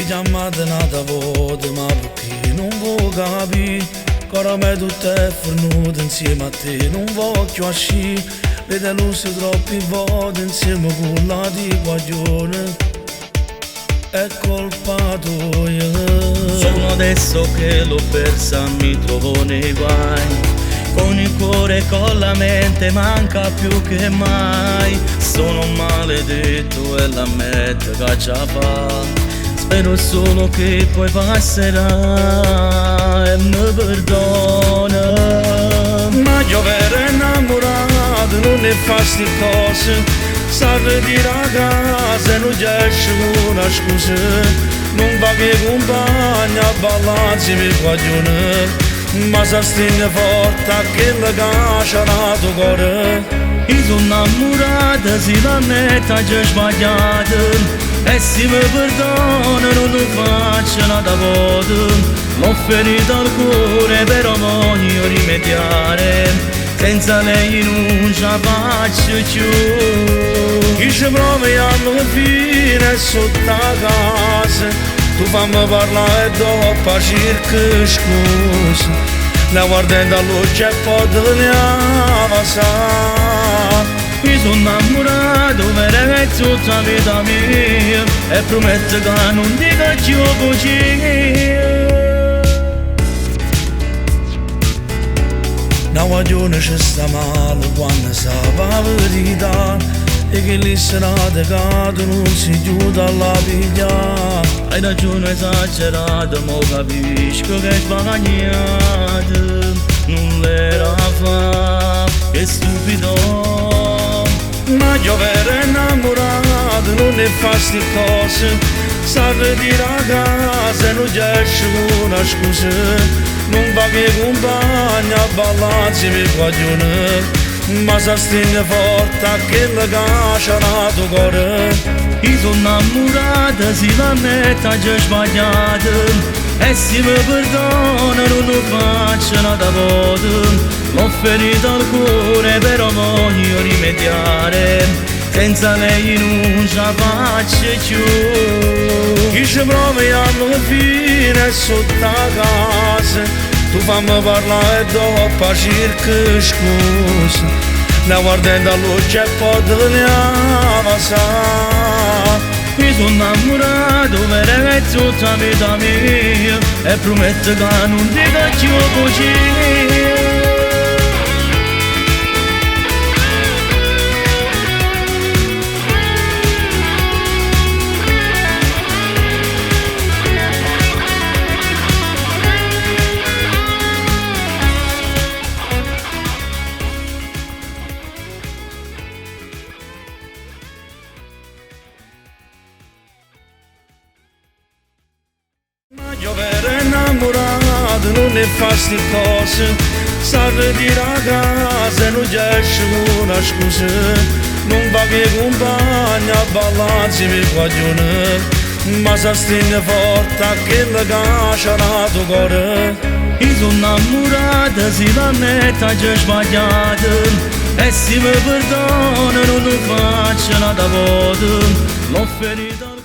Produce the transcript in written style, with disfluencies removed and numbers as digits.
chiamate nata voce, ma perché non vuoi capire? Cara me tutte è fornuta insieme a te, non voglio uscire. Vede luce troppi volte insieme con la di guaglione. È colpa tua. Sono adesso che l'ho persa, mi trovo nei guai. Con il cuore e con la mente manca più che mai. Sono maledetto e la metto che ce la fa. Spero solo che poi passerà e mi perdona. Ma giovere innamorato non ne fa sti cose. Sa ritira a casa e non esce una scusa. Non va che compagna a ballare insieme ai guaglione. Ma sa stringe forte che la caccia nel tuo cuore. Io sono innamorata, si lamenta, già sbagliata. E se mi perdona non lo faccio nada voto. L'ho ferito al cuore però voglio rimediare. Senza lei non ce la faccio più. Chi ci prova alla fine sotto la casa. Tu fammi parlare dopo circa scusa. La guardando a luce e poi te ne avanza. Mi sono innamorato per tutta la vita mia. E prometto che non dico più bugie. Una guaglione ci sta male quando sa la verità. E che le serate cadono si chiude alla piglia. Hai ragione esagerata, ma capisco che è sbagliata. Non l'era fa, che stupido. Ma giovere innamorato non ne fa sti cose. Sa ritira a casa e non esce una scusa. Non va che compagna a ballare insieme ai guaglione. Ma sa stringe forte che la caccia nel tuo cuore. Io sono innamorata, si lamenta, già sbagliata. E se mi perdona non lo faccio nada voto. L'ho ferito al cuore però voglio rimediare. Senza lei non ce la faccio più. Chi ci prova alla fine sotto la casa. Tu fammi parlare dopo circa scusa. La guardando a luce e poi te ne avanza. Mi sono innamorato per tutta la vita mia. E prometto che non dico più bugie. Ma giovere innamorato non ne fa sti cose. Sa ritira a casa e non esce una scusa. Non va che compagna a ballare insieme ai guaglione. Ma sa stringe forte che la caccia nel tuo cuore. Io sono innamorata, si lamenta, già sbagliata. E se mi perdona non lo faccio nada voto. L'ho ferito